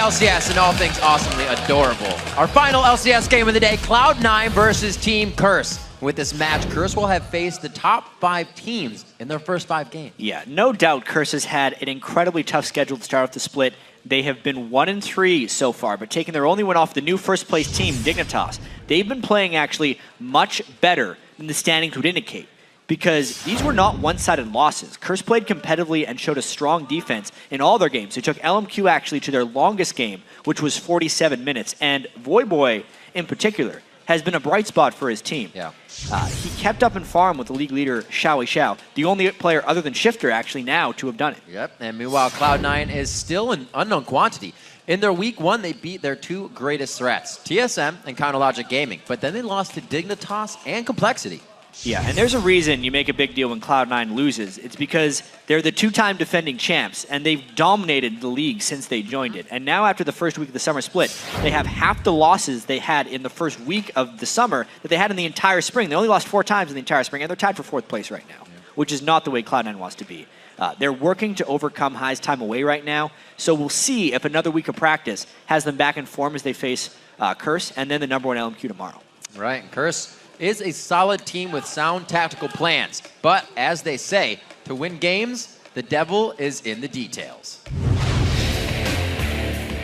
LCS and all things awesomely adorable. Our final LCS game of the day, Cloud9 versus Team Curse. With this match, Curse will have faced the top 5 teams in their first 5 games. Yeah, no doubt Curse has had an incredibly tough schedule to start off the split. They have been 1-3 so far, but taking their only win off the new first-place team, Dignitas. They've been playing actually much better than the standings would indicate, because these were not one-sided losses. Curse played competitively and showed a strong defense in all their games. They took LMQ actually to their longest game, which was 47 minutes, and Voyboy in particular has been a bright spot for his team. Yeah. He kept up in farm with the league leader, Xiao, the only player other than Shifter actually now to have done it. Yep, and meanwhile, Cloud9 is still an unknown quantity. In their week 1, they beat their 2 greatest threats, TSM and Counterlogic Gaming, but then they lost to Dignitas and Complexity. Yeah, and there's a reason you make a big deal when Cloud9 loses. It's because they're the 2-time defending champs, and they've dominated the league since they joined it. And now after the first week of the summer split, they have half the losses they had in the first week of the summer that they had in the entire spring. They only lost 4 times in the entire spring, and they're tied for 4th place right now, which is not the way Cloud9 wants to be. They're working to overcome High's time away right now, so we'll see if another week of practice has them back in form as they face Curse and then the #1 LMQ tomorrow. Right, and Curse is a solid team with sound tactical plans. But as they say, to win games, the devil is in the details.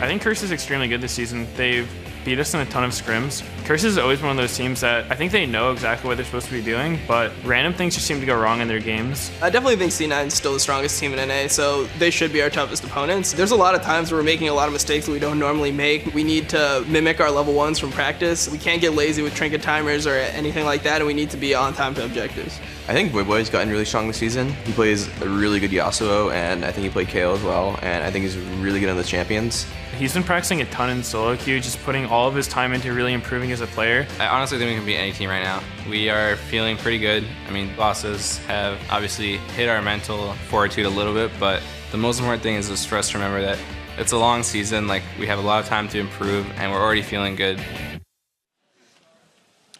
I think Curse is extremely good this season. They've beat us in a ton of scrims. Curse is always one of those teams that I think they know exactly what they're supposed to be doing, but random things just seem to go wrong in their games. I definitely think C9 is still the strongest team in NA, so they should be our toughest opponents. There's a lot of times where we're making a lot of mistakes that we don't normally make. We need to mimic our level 1s from practice. We can't get lazy with trinket timers or anything like that, and we need to be on time to objectives. I think Voyboy's gotten really strong this season. He plays a really good Yasuo, and I think he played KO as well, and I think he's really good on the champions. He's been practicing a ton in solo queue, just putting all of his time into really improving as a player. I honestly think we can beat any team right now. We are feeling pretty good. I mean, losses have obviously hit our mental fortitude a little bit, but the most important thing is just for us to remember that it's a long season, like we have a lot of time to improve, and we're already feeling good.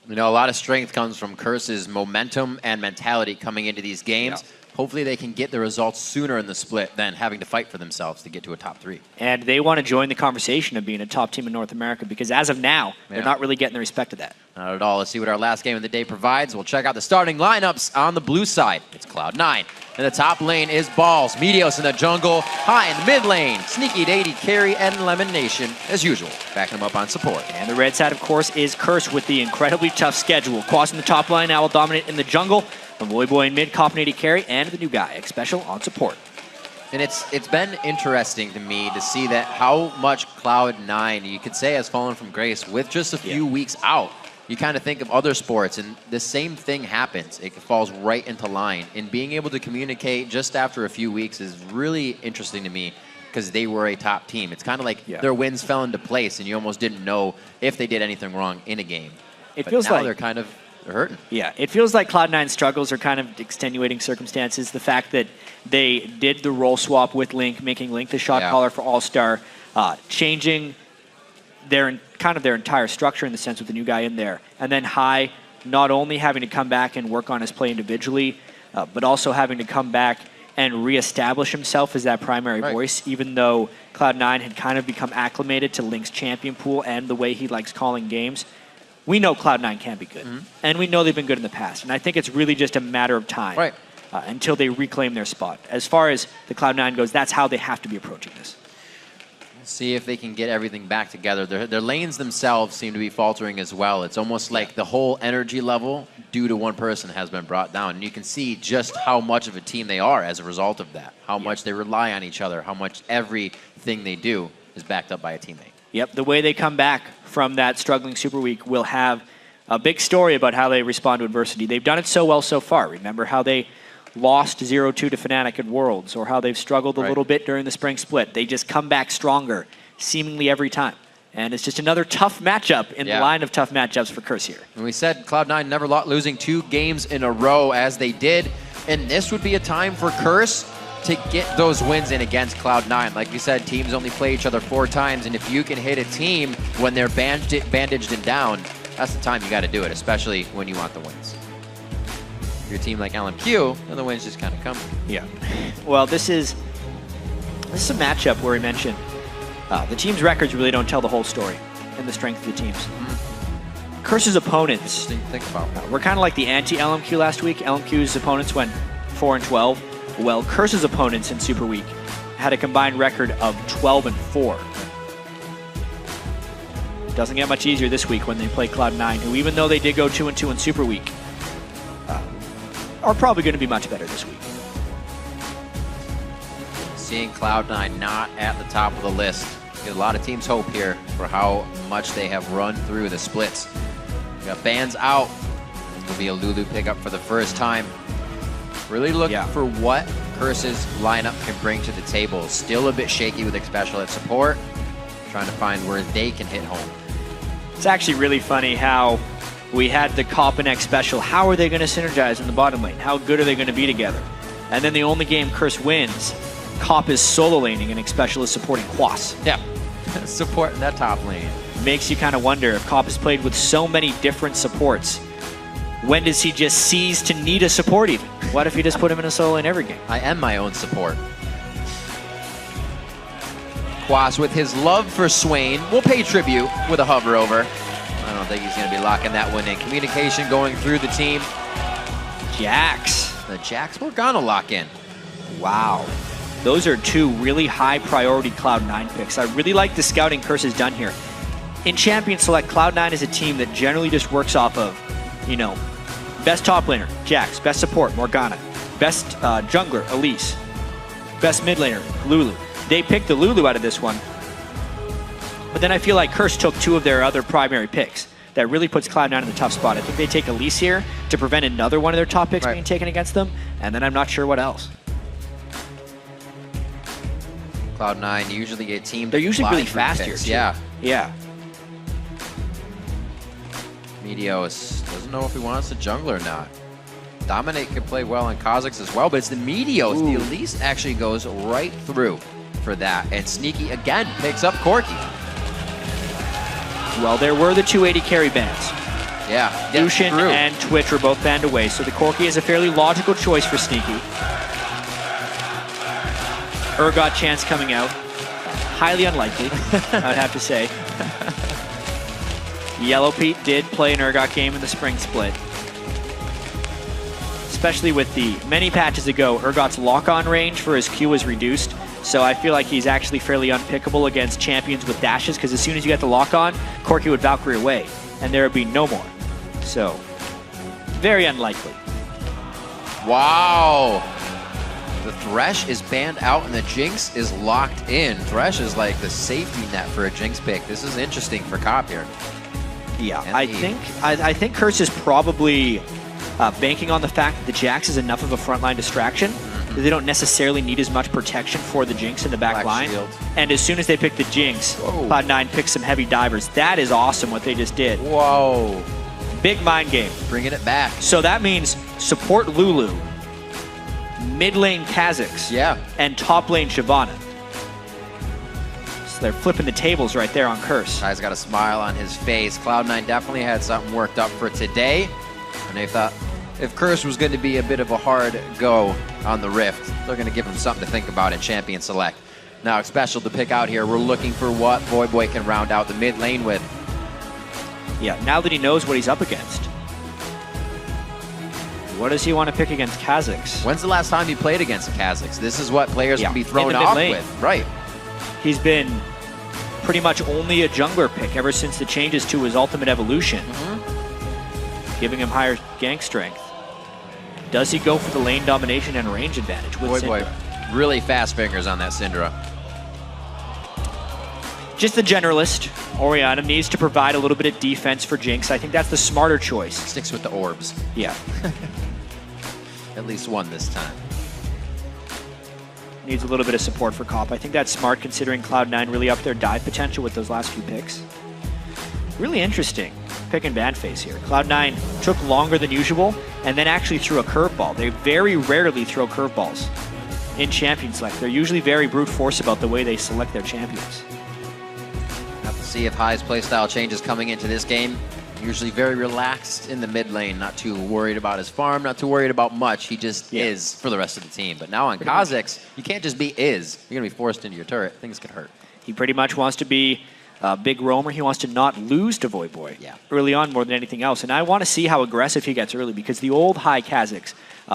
You know, a lot of strength comes from Curse's momentum and mentality coming into these games. Yeah. Hopefully they can get the results sooner in the split than having to fight for themselves to get to a top 3. And they want to join the conversation of being a top team in North America, because as of now, they're not really getting the respect of that. Not at all. Let's see what our last game of the day provides. We'll check out the starting lineups on the blue side. It's Cloud9. In the top lane is Balls, Meteos in the jungle, High in the mid lane, Sneaky Daddy carry, and Lemon Nation, as usual, backing them up on support. And the red side, of course, is Curse with the incredibly tough schedule. Quas in the top line now will dominate in the jungle, from Voyboy in mid, Copnady carry, and the new guy, X Special on support. And it's been interesting to me to see that how much Cloud9, you could say, has fallen from grace with just a few weeks out. You kind of think of other sports, and the same thing happens. It falls right into line. And being able to communicate just after a few weeks is really interesting to me, because they were a top team. It's kind of like their wins fell into place, and you almost didn't know if they did anything wrong in a game. It feels now like they're kind of hurting. Yeah, it feels like Cloud9's struggles are kind of extenuating circumstances. The fact that they did the role swap with Link, making Link the shot caller for All-Star, changing their entire structure in the sense with the new guy in there. And then High not only having to come back and work on his play individually, but also having to come back and reestablish himself as that primary voice, even though Cloud9 had kind of become acclimated to Link's champion pool and the way he likes calling games. We know Cloud9 can be good, and we know they've been good in the past. And I think it's really just a matter of time until they reclaim their spot. As far as the Cloud9 goes, that's how they have to be approaching this. See if they can get everything back together. Their lanes themselves seem to be faltering as well. It's almost like the whole energy level due to one person has been brought down. And you can see just how much of a team they are as a result of that, how much they rely on each other, how much everything they do is backed up by a teammate. Yep, the way they come back from that struggling Super Week will have a big story about how they respond to adversity. They've done it so well so far. Remember how they lost 0-2 to Fnatic at Worlds, or how they've struggled a little bit during the spring split. They just come back stronger, seemingly every time. And it's just another tough matchup in the line of tough matchups for Curse here. And we said Cloud9 never losing 2 games in a row as they did, and this would be a time for Curse to get those wins in against Cloud9. Like we said, teams only play each other 4 times, and if you can hit a team when they're bandaged and down, that's the time you got to do it, especially when you want the wins. If you're a team like LMQ, then the wins just kind of come. Yeah. Well, this is a matchup where we mentioned The team's records really don't tell the whole story and the strength of the teams. Curse's opponents, Think about that. we're kind of like the anti-LMQ last week. LMQ's opponents went 4-12. Well, Curse's opponents in Super Week had a combined record of 12-4. It doesn't get much easier this week when they play Cloud9, who, even though they did go 2-2 in Super Week, are probably going to be much better this week. Seeing Cloud9 not at the top of the list, give a lot of teams hope here for how much they have run through the splits. We got bans out. It'll be a Lulu pickup for the first time. Really looking for what Curse's lineup can bring to the table. Still a bit shaky with Xpecial at support. Trying to find where they can hit home. It's actually really funny how we had the Cop and Xpecial. How are they going to synergize in the bottom lane? How good are they going to be together? And then the only game Curse wins, Cop is solo laning and Xpecial is supporting Quas. Yeah, supporting that top lane. Makes you kind of wonder if Cop has played with so many different supports. When does he just cease to need a support even? What if you just put him in a solo in every game? I am my own support. Quas with his love for Swain will pay tribute with a hover over. I don't think he's going to be locking that one in. Communication going through the team. Jax. The Jax we're going to lock in. Wow. Those are two really high priority Cloud9 picks. I really like the scouting Curse has done here. In Champion Select, Cloud9 is a team that generally just works off of, you know, best top laner, Jax. Best support, Morgana. Best jungler, Elise. Best mid laner, Lulu. They picked the Lulu out of this one. But then I feel like Curse took two of their other primary picks. That really puts Cloud9 in the tough spot. I think they take Elise here to prevent another one of their top picks being taken against them. And then I'm not sure what else. Cloud9 usually a team. They're usually really through fast picks. here, too. Yeah. Meteos doesn't know if he wants a jungler or not. Dominate could play well on Kha'Zix as well, but it's the Meteos. The Elise actually goes right through for that. And Sneaky again picks up Corki. Well, there were the 280 carry bans. Yeah. Lucian and Twitch were both banned away, so the Corki is a fairly logical choice for Sneaky. Urgot chance coming out. Highly unlikely, I'd have to say. Yellow Pete did play an Urgot game in the spring split. Especially with the many patches ago, Urgot's lock-on range for his Q was reduced. So I feel like he's actually fairly unpickable against champions with dashes, because as soon as you get the lock-on, Corki would Valkyrie away, and there would be no more. So, very unlikely. Wow. The Thresh is banned out and the Jinx is locked in. Thresh is like the safety net for a Jinx pick. This is interesting for Cop here. Yeah, I think Curse is probably banking on the fact that the Jax is enough of a frontline distraction that they don't necessarily need as much protection for the Jinx in the back line. Shield. And as soon as they pick the Jinx, Cloud9 picks some heavy divers. That is awesome what they just did. Whoa. Big mind game. Bringing it back. So that means support Lulu, mid lane Kha'Zix, and top lane Shyvana. So they're flipping the tables right there on Curse. Guy's got a smile on his face. Cloud9 definitely had something worked up for today. And they thought if Curse was going to be a bit of a hard go on the Rift, they're going to give him something to think about in Champion Select. Now, Xpecial to pick out here. We're looking for what Voyboy can round out the mid lane with. Yeah, now that he knows what he's up against. What does he want to pick against Kha'Zix? When's the last time he played against Kha'Zix? This is what players can be thrown off with. Right. He's been pretty much only a jungler pick ever since the changes to his ultimate evolution, giving him higher gank strength. Does he go for the lane domination and range advantage with Syndra? Really fast fingers on that Syndra. Just the generalist. Orianna needs to provide a little bit of defense for Jinx. I think that's the smarter choice. Sticks with the orbs. Yeah. At least one this time. Needs a little bit of support for Cop. I think that's smart considering Cloud9 really upped their dive potential with those last few picks. Really interesting pick and ban phase here. Cloud9 took longer than usual and then actually threw a curveball. They very rarely throw curveballs in Champion Select. They're usually very brute force about the way they select their champions. Have to see if High's playstyle changes coming into this game. Usually very relaxed in the mid lane, not too worried about his farm, not too worried about much. He just is for the rest of the team. But now on Kha'Zix, you can't just be is. You're going to be forced into your turret. Things could hurt. He pretty much wants to be a big roamer. He wants to not lose to Voyboy early on more than anything else. And I want to see how aggressive he gets early because the old high Kazakhs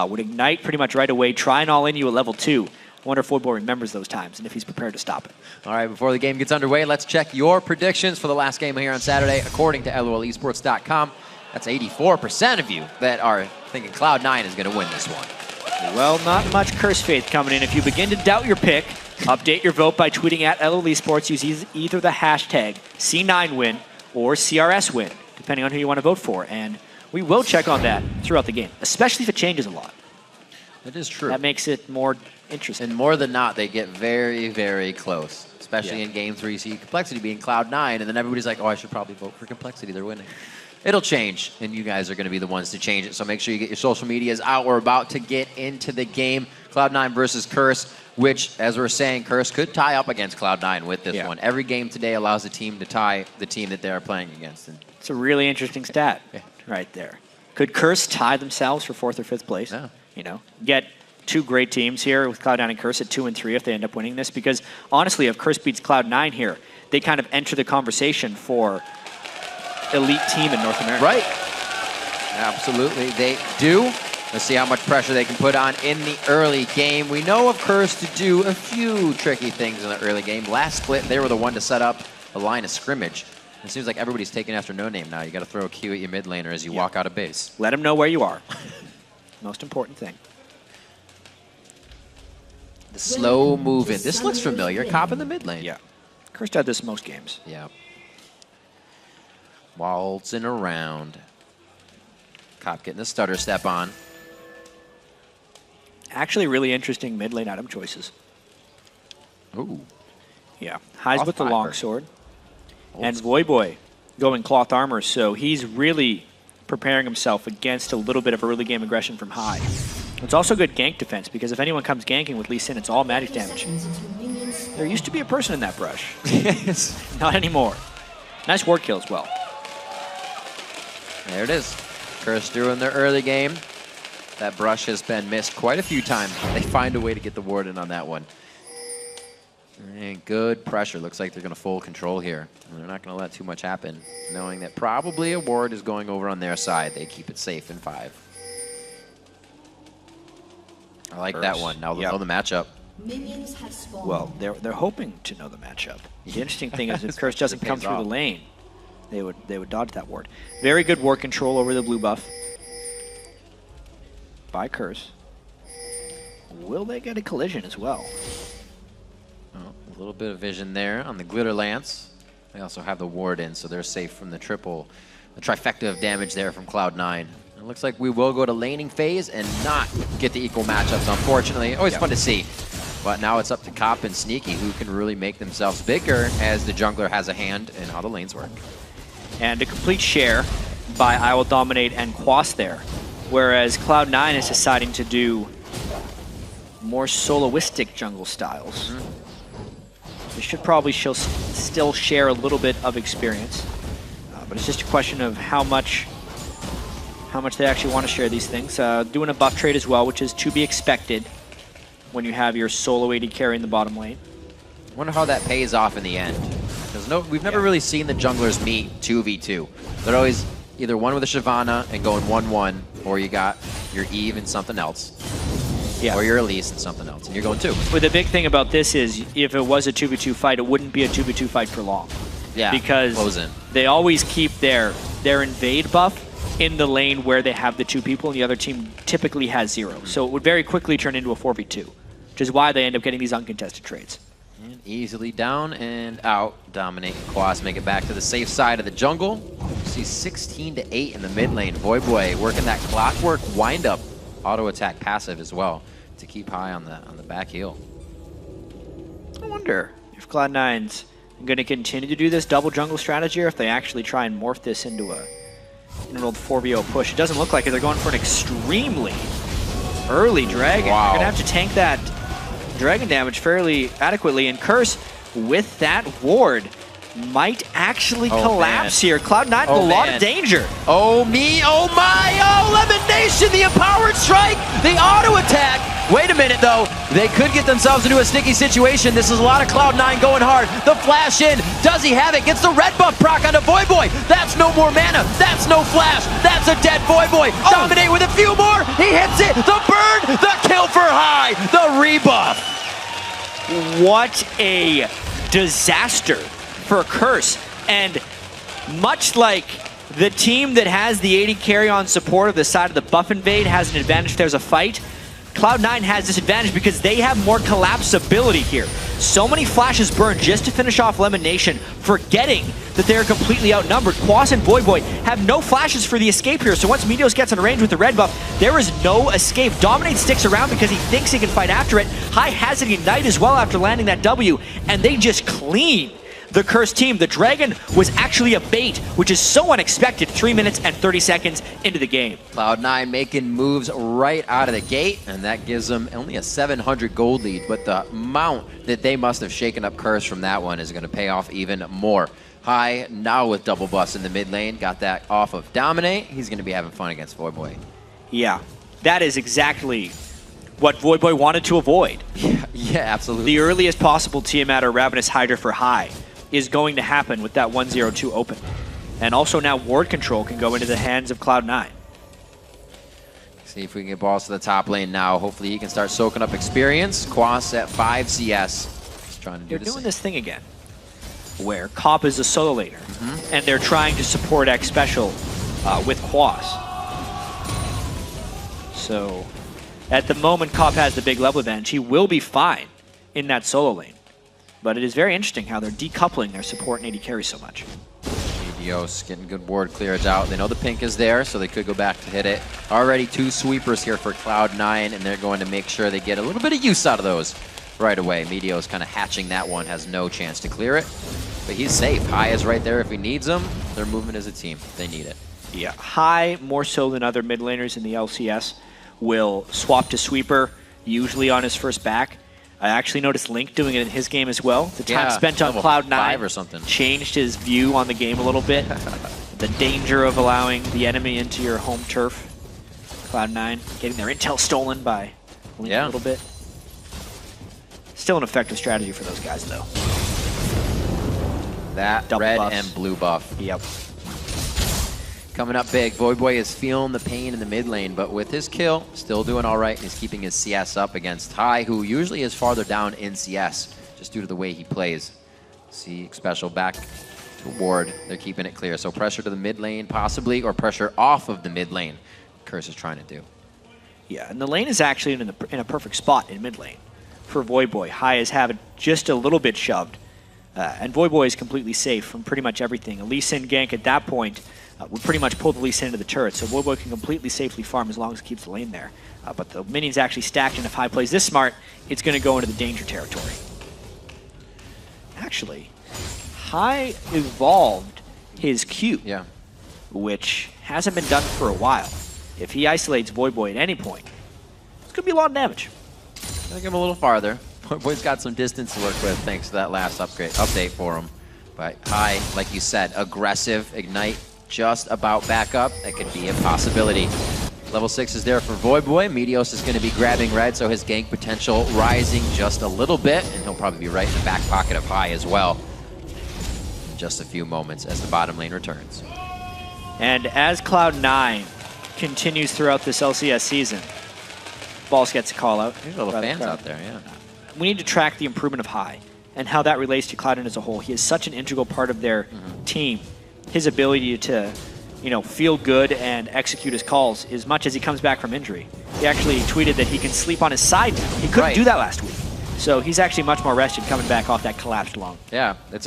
would ignite pretty much right away, try and all in you at level 2. I wonder if Voyboy remembers those times and if he's prepared to stop it. All right, before the game gets underway, let's check your predictions for the last game here on Saturday. According to LOLesports.com, that's 84% of you that are thinking Cloud9 is going to win this one. Well, not much curse faith coming in. If you begin to doubt your pick, update your vote by tweeting at LOLesports. Use either the hashtag C9win or CRS win, depending on who you want to vote for. And we will check on that throughout the game, especially if it changes a lot. That is true. That makes it more interesting. And more than not, they get very, very close, especially in games where you see Complexity being Cloud9, and then everybody's like, oh, I should probably vote for Complexity. They're winning. It'll change, and you guys are going to be the ones to change it. So make sure you get your social medias out. We're about to get into the game. Cloud9 versus Curse, which, as we're saying, Curse could tie up against Cloud9 with this one. Every game today allows the team to tie the team that they're playing against. And it's a really interesting stat right there. Could Curse tie themselves for 4th or 5th place? Yeah. You know, get 2 great teams here with Cloud9 and Curse at 2 and 3 if they end up winning this. Because honestly, if Curse beats Cloud9 here, they kind of enter the conversation for elite team in North America. Right. Absolutely, they do. Let's see how much pressure they can put on in the early game. We know of Curse to do a few tricky things in the early game. Last split, they were the one to set up a line of scrimmage. It seems like everybody's taking after No Name now. You got to throw a Q at your mid laner as you walk out of base. Let them know where you are. Most important thing. The slow moving. This looks familiar. Cop in the mid lane. Yeah. Curse had this most games. Yeah. Waltzing around. Cop getting the stutter step on. Actually, really interesting mid lane item choices. Ooh. Yeah. Highs with the longsword. And Voyboy going cloth armor, so he's really preparing himself against a little bit of early game aggression from high. It's also good gank defense, because if anyone comes ganking with Lee Sin, it's all magic damage. There used to be a person in that brush. Not anymore. Nice ward kill as well. There it is. Curse through in their early game. That brush has been missed quite a few times. They find a way to get the ward in on that one. And good pressure. Looks like they're going to full control here. And they're not going to let too much happen, knowing that probably a ward is going over on their side. They keep it safe in 5. I like that one. Now they'll know the matchup. Well, they're hoping to know the matchup. The interesting thing is if Curse doesn't come through the lane, they would dodge that ward. Very good ward control over the blue buff by Curse. Will they get a collision as well? Oh, a little bit of vision there on the Glitter Lance. They also have the ward in, so they're safe from the trifecta of damage there from Cloud9. It looks like we will go to laning phase and not get the equal matchups, unfortunately. Always fun to see. But now it's up to Cop and Sneaky, who can really make themselves bigger as the jungler has a hand in how the lanes work. And a complete share by I Will Dominate and Quas there, whereas Cloud9 is deciding to do more soloistic jungle styles. They should probably still share a little bit of experience, but it's just a question of how much they actually want to share these things. Doing a buff trade as well, which is to be expected when you have your solo AD carry in the bottom lane. I wonder how that pays off in the end. Because we've never really seen the junglers meet 2v2. They're always either one with a Shyvana and going 1-1, or you got your Eve and something else. Or your Elise and something else, and you're going 2. But the big thing about this is, if it was a 2v2 fight, it wouldn't be a 2v2 fight for long. Yeah, because they always keep their invade buff in the lane where they have the 2 people, and the other team typically has 0. So it would very quickly turn into a 4v2, which is why they end up getting these uncontested trades. And easily down and out. Dominate and Quas make it back to the safe side of the jungle. You see 16-8 in the mid lane. Voyboy working that clockwork wind-up auto attack passive as well to keep high on the back heel. I wonder if Cloud9's going to continue to do this double jungle strategy, or if they actually try and morph this into an old 4v0 push. It doesn't look like it. They're going for an extremely early dragon. Wow. They're going to have to tank that dragon damage fairly adequately, and Curse with that ward might actually collapse here. Cloud9 in a lot of danger. Oh me, oh my, oh Lemon Nation, the empowered strike, the auto attack Wait a minute, though. They could get themselves into a sticky situation. This is a lot of Cloud9 going hard. The flash in. Does he have it? Gets the red buff proc onto Voyboy. That's no more mana. That's no flash. That's a dead Voyboy. Dominate with a few more. He hits it. The burn. The kill for High. The rebuff. What a disaster for Curse. And much like the team that has the 80 carry on support of the side of the buff invade has an advantage if there's a fight, Cloud9 has this advantage because they have more collapsibility here. So many flashes burned just to finish off Lemon Nation, forgetting that they're completely outnumbered. Quas and Voyboy have no flashes for the escape here, so once Meteos gets in range with the red buff, there is no escape. Dominate sticks around because he thinks he can fight after it. High has an Ignite as well after landing that W, and they just clean the Curse team. The Dragon was actually a bait, which is so unexpected 3 minutes and 30 seconds into the game. Cloud9 making moves right out of the gate, and that gives them only a 700 gold lead, but the amount that they must have shaken up Curse from that one is going to pay off even more. High now with double busts in the mid lane, got that off of Dominate. He's going to be having fun against Voyboy. Yeah, that is exactly what Voyboy wanted to avoid. Yeah, absolutely. The earliest possible Tiamat or Ravenous Hydra for High is going to happen with that 1-0-2 open. And also now ward control can go into the hands of Cloud9. See if we can get balls to the top lane now. Hopefully he can start soaking up experience. Quas at 5 CS. He's trying to do They're the doing same. this thing again, where Cop is a solo laner, and they're trying to support X Special with Quas. So at the moment, Cop has the big level advantage. He will be fine in that solo lane. But it is very interesting how they're decoupling their support and AD carry so much. Meteos getting good ward clears out. They know the pink is there, so they could go back to hit it. Already 2 sweepers here for Cloud9, and they're going to make sure they get a little bit of use out of those right away. Meteos kind of hatching that one, has no chance to clear it. But he's safe. High is right there if he needs them. They're moving as a team. They need it. Yeah, High, more so than other mid laners in the LCS, will swap to sweeper, usually on his first back. I actually noticed Link doing it in his game as well. The time spent on Cloud9 5 or something changed his view on the game a little bit. The danger of allowing the enemy into your home turf. Cloud9 getting their intel stolen by Link a little bit. Still an effective strategy for those guys, though. That Double red buffs. and blue buff. Yep. Coming up big. Voyboy is feeling the pain in the mid lane, but with his kill, still doing all right. He's keeping his CS up against High, who usually is farther down in CS, just due to the way he plays. See, special back to ward. They're keeping it clear. So pressure to the mid lane, possibly, or pressure off of the mid lane. Curse is trying to do. Yeah, and the lane is actually in a perfect spot in mid lane for Voyboy. High is having just a little bit shoved, and Voyboy is completely safe from pretty much everything. A Lee Sin gank at that point would pretty much pull the Lee Sin into the turret, so Voyboy can completely safely farm as long as it keeps the lane there. But the minions actually stacked, and if High plays this smart, it's going to go into the danger territory. Actually, High evolved his Q, which hasn't been done for a while. If he isolates Voyboy at any point, it's going to be a lot of damage. Gonna give him a little farther. Voyboy's got some distance to work with thanks to that last update for him. But High, like you said, aggressive, Ignite, just about back up. That could be a possibility. Level 6 is there for Voyboy. Meteos is going to be grabbing red, so his gank potential rising just a little bit, and he'll probably be right in the back pocket of High as well. In just a few moments as the bottom lane returns. And as Cloud9 continues throughout this LCS season, Balls gets a call out. There's little fans out there, yeah. We need to track the improvement of High and how that relates to Cloud9 as a whole. He is such an integral part of their team. His ability to, feel good and execute his calls as much as he comes back from injury. He actually tweeted that he can sleep on his side now. He couldn't do that last week. So he's actually much more rested coming back off that collapsed lung. Yeah, it's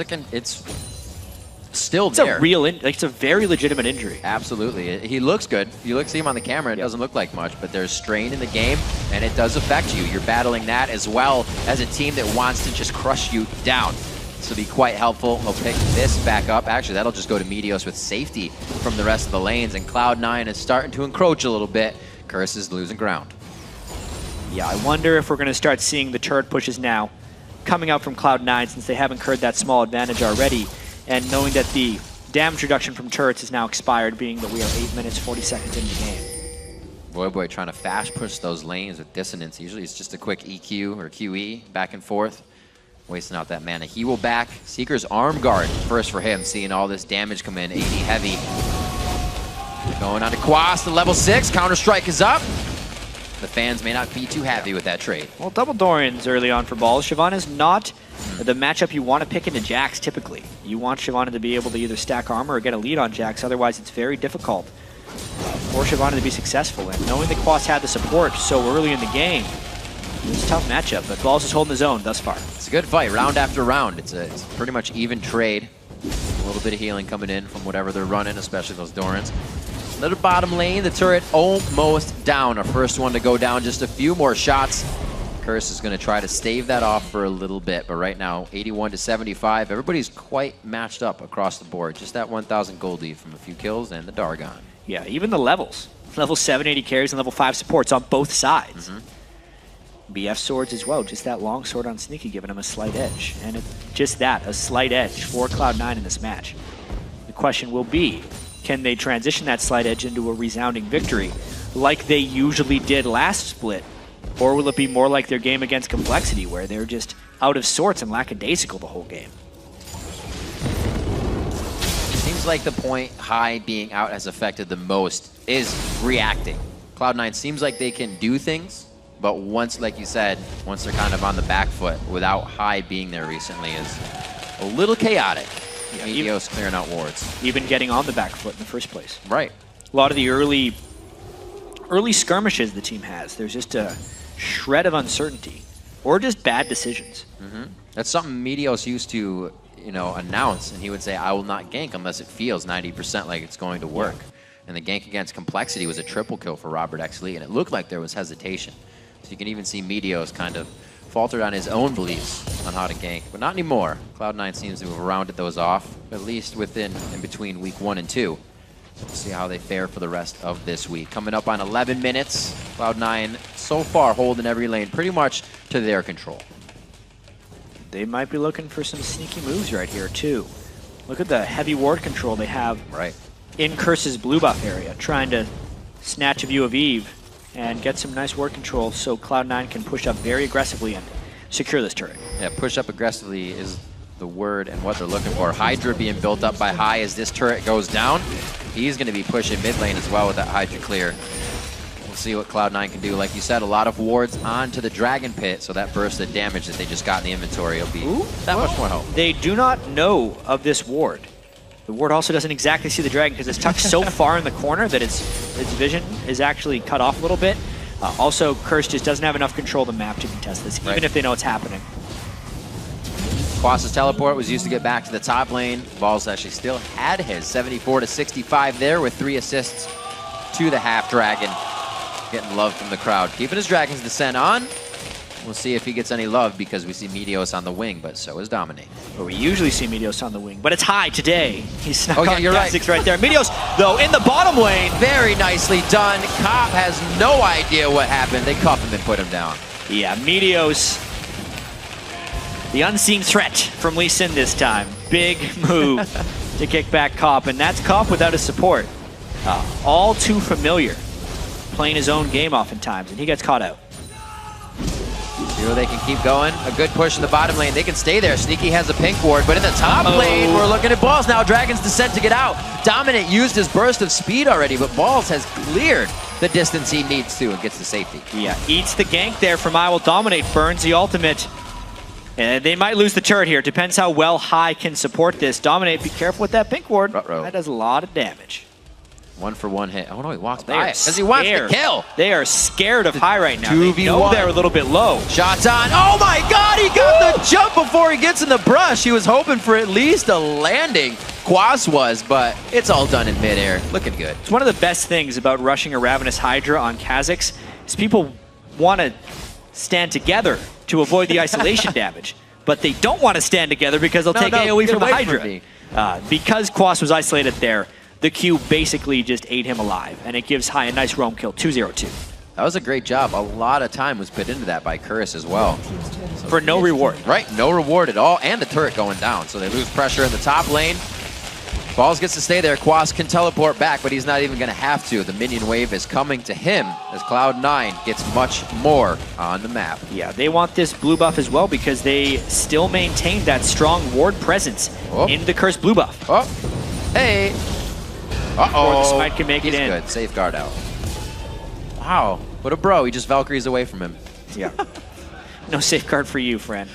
still it's there. It's a very legitimate injury. Absolutely. He looks good. You see him on the camera, it doesn't look like much, but there's strain in the game, and it does affect you. You're battling that as well as a team that wants to just crush you down. This will be quite helpful. He'll pick this back up. Actually, that'll just go to Meteos with safety from the rest of the lanes, and Cloud9 is starting to encroach a little bit. Curse is losing ground. Yeah, I wonder if we're going to start seeing the turret pushes now coming out from Cloud9 since they have incurred that small advantage already, and knowing that the damage reduction from turrets is now expired, being that we are 8 minutes, 40 seconds into the game. Boy trying to fast push those lanes with dissonance. Usually it's just a quick EQ or QE back and forth. Wasting out that mana. He will back. Seeker's arm guard first for him, seeing all this damage come in. 80 heavy. Going on to Quas, the level 6. Counter-Strike is up. The fans may not be too happy with that trade. Well, double Dorians early on for Balls. Shyvana is not the matchup you want to pick into Jax typically. You want Shyvana to be able to either stack armor or get a lead on Jax. Otherwise, it's very difficult for Shyvana to be successful. And knowing that Quas had the support so early in the game, it's a tough matchup, but Balls is holding his own thus far. It's a good fight, round after round. It's pretty much even trade. A little bit of healing coming in from whatever they're running, especially those Dorans. Little bottom lane, the turret almost down. Our first one to go down, just a few more shots. Curse is going to try to stave that off for a little bit, but right now, 81 to 75. Everybody's quite matched up across the board. Just that 1,000 gold lead from a few kills and the Dargon. Yeah, even the levels. Level 7 80 carries and level 5 supports on both sides. BF swords as well, just that long sword on Sneaky giving him a slight edge. And just that, a slight edge for Cloud9 in this match. The question will be, can they transition that slight edge into a resounding victory like they usually did last split? Or will it be more like their game against Complexity where they're just out of sorts and lackadaisical the whole game? Seems like the point High being out has affected the most is reacting. Cloud9 seems like they can do things, but once, like you said, once they're kind of on the back foot, without High being there recently is a little chaotic. Yeah, Meteos clearing out wards. Even getting on the back foot in the first place. Right. A lot of the early skirmishes the team has, there's just a shred of uncertainty or just bad decisions. That's something Meteos used to, announce, and he would say, I will not gank unless it feels 90% like it's going to work. And the gank against Complexity was a triple kill for Robert X. Lee, and it looked like there was hesitation. So you can even see Meteos kind of faltered on his own beliefs on how to gank, but not anymore. Cloud9 seems to have rounded those off, at least in between week 1 and 2. We'll see how they fare for the rest of this week. Coming up on 11 minutes, Cloud9 so far holding every lane pretty much to their control. They might be looking for some sneaky moves right here too. Look at the heavy ward control they have in Curse's blue buff area, trying to snatch a view of Eve and get some nice ward control so Cloud9 can push up very aggressively and secure this turret. Yeah, push up aggressively is the word and what they're looking for. Hydra being built up by High as this turret goes down. He's going to be pushing mid lane as well with that Hydra clear. We'll see what Cloud9 can do. Like you said, a lot of wards onto the Dragon Pit, so that burst of damage that they just got in the inventory will be that much more help. They do not know of this ward. The ward also doesn't exactly see the dragon because it's tucked so far in the corner that its vision is actually cut off a little bit. Also, Curse just doesn't have enough control of the map to contest this, even if they know it's happening. Quas's teleport was used to get back to the top lane. Balls actually still had his 74 to 65 there with 3 assists to the half dragon. Getting love from the crowd. Keeping his Dragon's Descent on. We'll see if he gets any love because we see Meteos on the wing, but so is Dominate. But we usually see Meteos on the wing, but it's High today. He's snuck on you're right there. Meteos, though, in the bottom lane. Very nicely done. Cop has no idea what happened. They cuff him and put him down. Yeah, Meteos, the unseen threat from Lee Sin this time. Big move to kick back Cop, and that's Cop without his support. All too familiar, playing his own game oftentimes, and he gets caught out. Here they can keep going. A good push in the bottom lane. They can stay there. Sneaky has a pink ward, but in the top lane, we're looking at Balls now. Dragon's Descent to get out. Dominant used his burst of speed already, but Balls has cleared the distance he needs to and gets to safety. Yeah, eats the gank there from I Will Dominate, burns the ultimate. And they might lose the turret here. Depends how well High can support this. Dominate, be careful with that pink ward. That does a lot of damage. 1-for-1 hit. Oh no, he walks by because he wants to kill. They are scared of High right now. 2v1. They know they're a little bit low. Shots on. Oh my god, he got the jump before he gets in the brush. He was hoping for at least a landing. Quas was, but it's all done in midair. Looking good. It's one of the best things about rushing a Ravenous Hydra on Kha'Zix is people want to stand together to avoid the isolation damage. But they don't want to stand together because they'll take AoE from the Hydra. Because Quas was isolated there, the Q basically just ate him alive, and it gives High a nice roam kill, 2-0-2. That was a great job. A lot of time was put into that by Curse as well. For no reward. Right, no reward at all, and the turret going down. So they lose pressure in the top lane. Balls gets to stay there. Quas can teleport back, but he's not even going to have to. The minion wave is coming to him as Cloud9 gets much more on the map. Yeah, they want this blue buff as well because they still maintain that strong ward presence in the cursed blue buff. Oh, hey. Uh-oh. Or the smite can make it in. He's good. Safeguard out. Wow. What a bro. He just Valkyries away from him. Yeah. No safeguard for you, friend.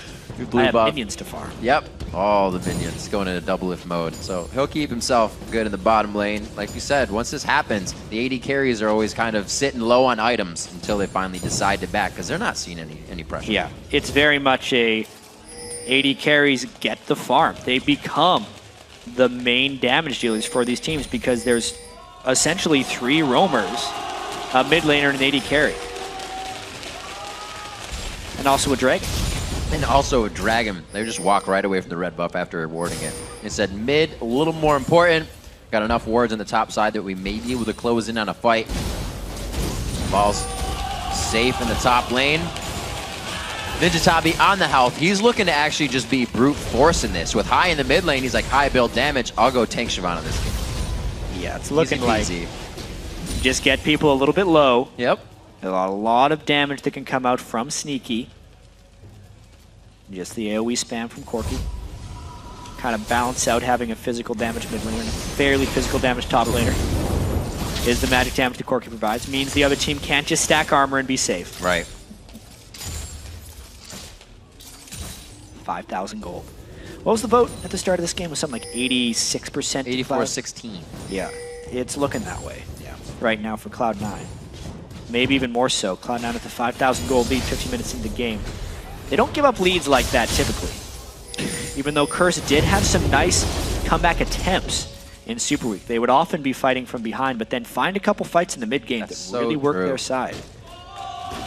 Blue I have buff. minions to farm. Yep. All the minions going into double lift mode. So he'll keep himself good in the bottom lane. Like you said, once this happens, the AD carries are always kind of sitting low on items until they finally decide to back because they're not seeing any pressure. Yeah. It's very much a AD carries get the farm. They become the main damage dealers for these teams because there's essentially 3 roamers, a mid laner and an AD carry. And also a dragon. And also a dragon. They just walk right away from the red buff after rewarding it. It said mid, a little more important. Got enough wards on the top side that we may be able to close in on a fight. Ball's safe in the top lane. Ninja Tabi on the health. He's looking to actually just be brute force in this. With high in the mid lane, he's like, high build damage. I'll go tank Siobhan on this game. Yeah, it's looking Easy like peasy. just get people a little bit low. Yep. A lot of damage that can come out from Sneaky. Just the AoE spam from Corki. Kind of balance out having a physical damage mid laner and a fairly physical damage top laner. Is the magic damage that Corki provides. Means the other team can't just stack armor and be safe. Right. 5,000 gold. What was the vote at the start of this game? It was something like 86%? 84-16. Yeah, it's looking that way right now for Cloud9. Maybe even more so. Cloud9 with a 5,000 gold lead 15 minutes into the game. They don't give up leads like that typically. Even though Curse did have some nice comeback attempts in Super Week. They would often be fighting from behind, but then find a couple fights in the mid game that really work their side.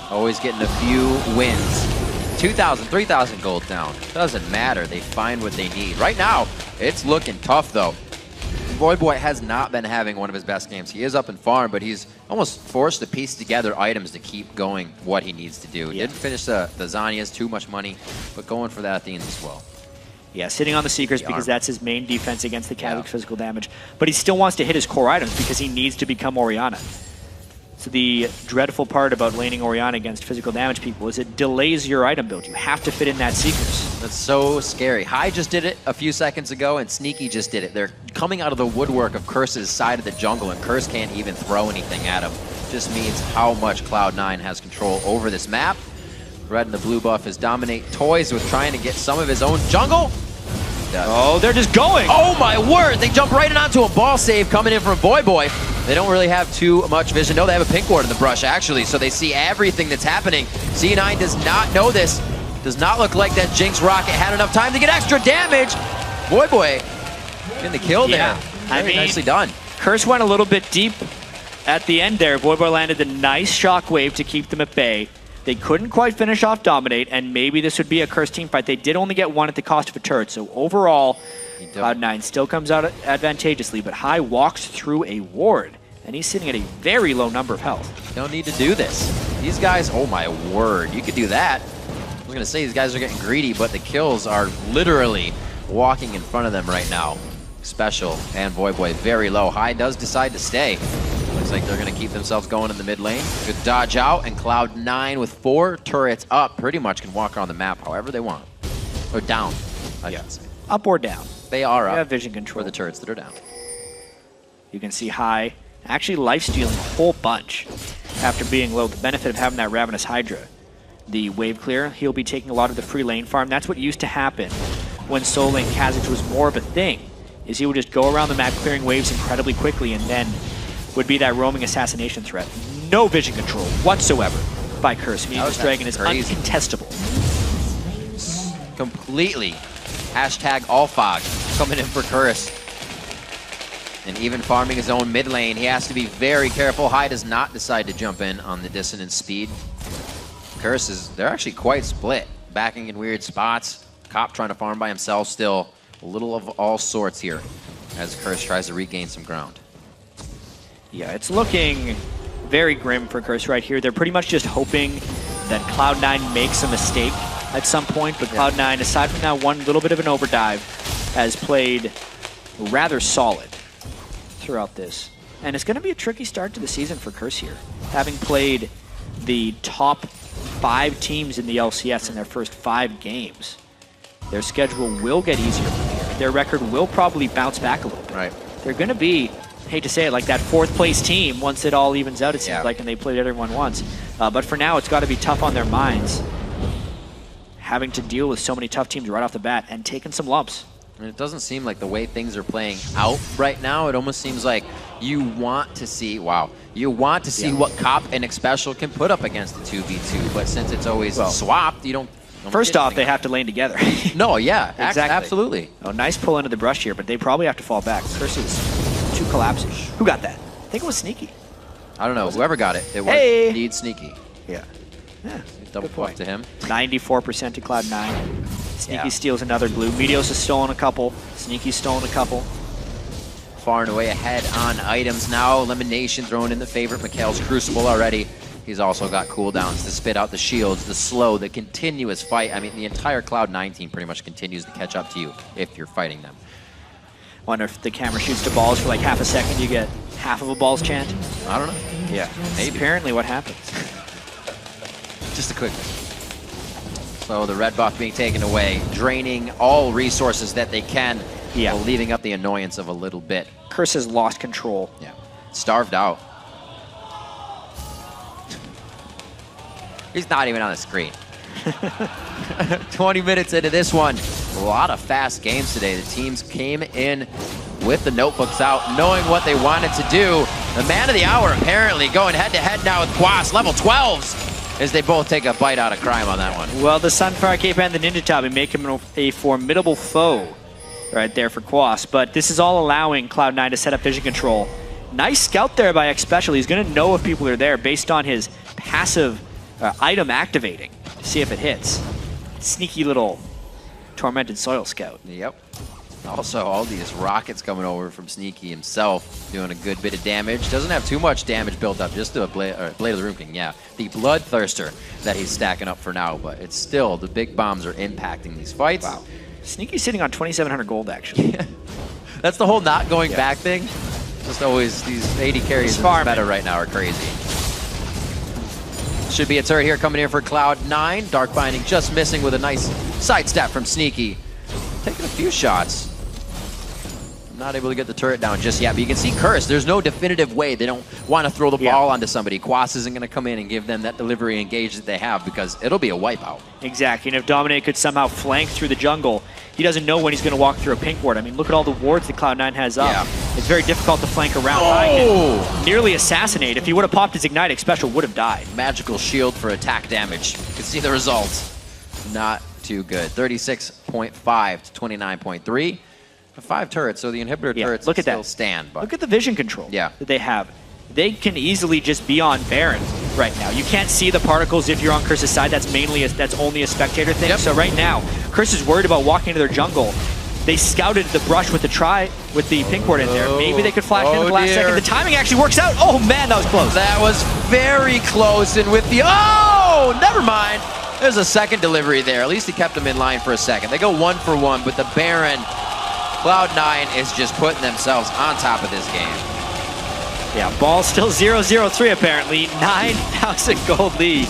Always getting a few wins. 2,000, 3,000 gold down. Doesn't matter. They find what they need. Right now, it's looking tough, though. Boy has not been having one of his best games. He is up in farm, but he's almost forced to piece together items to keep going what he needs to do. Didn't finish the Zhonya's, too much money, but going for that at the end as well. Yeah, sitting on the Seekers because that's his main defense against the Kazakh physical damage. But he still wants to hit his core items because he needs to become Orianna. So the dreadful part about laning Orianna against physical damage people is it delays your item build. You have to fit in that Seekers. That's so scary. High just did it a few seconds ago, and Sneaky just did it. They're coming out of the woodwork of Curse's side of the jungle, and Curse can't even throw anything at him. Just means how much Cloud9 has control over this map. Red and the blue buff is dominate toys with trying to get some of his own jungle. Oh, they're just going. Oh my word, they jump right in onto a ball save coming in from Boy. They don't really have too much vision. No, they have a pink ward in the brush, actually, so they see everything that's happening. C9 does not know this. Does not look like that Jinx rocket had enough time to get extra damage. Boy getting the kill there. Very nicely done. Curse went a little bit deep at the end there. Boy landed a nice shockwave to keep them at bay. They couldn't quite finish off Dominate, and maybe this would be a Curse team fight. They did only get one at the cost of a turret, so overall, Cloud9 still comes out advantageously, but High walks through a ward, and he's sitting at a very low number of health. Don't need to do this. These guys, oh my word, you could do that. I was going to say these guys are getting greedy, but the kills are literally walking in front of them right now. Special and Boy very low. High does decide to stay. Looks like they're going to keep themselves going in the mid lane. Good dodge out, and Cloud9 with 4 turrets up pretty much can walk around the map however they want. Or down, I should say. Up or down. They are up. They have vision control. For the turrets that are down. You can see High actually lifestealing a whole bunch after being low. The benefit of having that Ravenous Hydra. The wave clear, he'll be taking a lot of the free lane farm. That's what used to happen when solo lane Kha'Zix was more of a thing, is he would just go around the map clearing waves incredibly quickly and then would be that roaming assassination threat. No vision control whatsoever by Curse, meaning this dragon is uncontestable. Completely. Hashtag all fog coming in for Curse. And even farming his own mid lane, he has to be very careful. High does not decide to jump in on the dissonance speed. Curse is, they're actually quite split. Backing in weird spots. Cop trying to farm by himself still. A little of all sorts here as Curse tries to regain some ground. Yeah, it's looking very grim for Curse right here. They're pretty much just hoping that Cloud9 makes a mistake at some point, but Cloud9, aside from that one little bit of an overdrive, has played rather solid throughout this. And it's going to be a tricky start to the season for Curse here. Having played the top 5 teams in the LCS in their first 5 games, their schedule will get easier from here. Their record will probably bounce back a little bit. Right. They're going to be, hate to say it, like that 4th place team once it all evens out, it seems like, and they played everyone once. But for now, it's got to be tough on their minds, having to deal with so many tough teams right off the bat and taking some lumps. And it doesn't seem like the way things are playing out right now. It almost seems like you want to see, what Cop and Xpecial can put up against the 2v2. But since it's always swapped, you don't. First off, they have to lane together. No, yeah, exactly. Absolutely. Oh, nice pull into the brush here, but they probably have to fall back. Curses 2 collapsing. Who got that? I think it was Sneaky. I don't know. Whoever got it, it was indeed Sneaky. Yeah. Double point to him. 94% to Cloud9. Sneaky steals another blue. Meteos has stolen a couple. Sneaky's stolen a couple. Far and away ahead on items now. Elimination thrown in the favorite. Mikhail's Crucible already. He's also got cooldowns to spit out the shields, the slow, the continuous fight. I mean, the entire Cloud9 team pretty much continues to catch up to you if you're fighting them. Wonder if the camera shoots to balls for like half a second, you get half of a balls chant? I don't know. Yeah, maybe. That's apparently what happens. Just a quick. So the red buff being taken away, draining all resources that they can, while leaving up the annoyance of a little bit. Curse has lost control. Yeah, starved out. He's not even on the screen. 20 minutes into this one. A lot of fast games today. The teams came in with the notebooks out, knowing what they wanted to do. The man of the hour apparently going head-to-head now with Quas, level 12s, as they both take a bite out of crime on that one. Well, the Sunfire Cape and the Ninja Tabi make him a formidable foe right there for Quas, but this is all allowing Cloud9 to set up vision control. Nice scout there by Xpecial. He's going to know if people are there based on his passive item activating to see if it hits. Sneaky little Tormented Soil Scout. Yep. Also, all these rockets coming over from Sneaky himself, doing a good bit of damage. Doesn't have too much damage built up, just a Blade of the Ruin King, yeah. The Bloodthirster that he's stacking up for now, but it's still, the big bombs are impacting these fights. Wow. Sneaky's sitting on 2,700 gold, actually. That's the whole not going back thing. Just always, these 80 carries in this meta right now are crazy. Should be a turret here coming in for Cloud9. Dark Binding just missing with a nice sidestep from Sneaky. Taking a few shots. Not able to get the turret down just yet, but you can see Curse. There's no definitive way. They don't want to throw the ball onto somebody. Quas isn't going to come in and give them that delivery engage that they have because it'll be a wipeout. Exactly, and if Dominate could somehow flank through the jungle, he doesn't know when he's going to walk through a pink ward. I mean, look at all the wards that Cloud9 has up. It's very difficult to flank around. Oh! Nearly assassinate. If he would have popped his Ignite, Xpecial would have died. Magical shield for attack damage. You can see the results. Not too good. 36.5 to 29.3. 5 turrets, so the inhibitor turrets still stand. But look at the vision control that they have. They can easily just be on Baron right now. You can't see the particles if you're on Curse's side. That's only a spectator thing. So right now, Curse is worried about walking into their jungle. They scouted the brush with the pink ward in there. Maybe they could flash in at the last second. The timing actually works out. Oh man, that was close. That was very close, and with the never mind. There's a second delivery there. At least he kept them in line for a second. They go 1 for 1, but the Baron. Cloud9 is just putting themselves on top of this game. Yeah, ball still 0-0-3 apparently. 9,000 gold lead.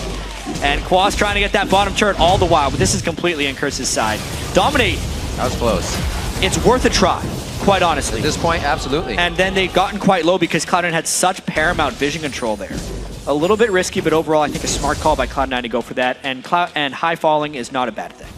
And Quas trying to get that bottom turret all the while, but this is completely in Curse's side. Dominate. That was close. It's worth a try, quite honestly. At this point, absolutely. And then they've gotten quite low because Cloud9 had such paramount vision control there. A little bit risky, but overall I think a smart call by Cloud9 to go for that. And high falling is not a bad thing.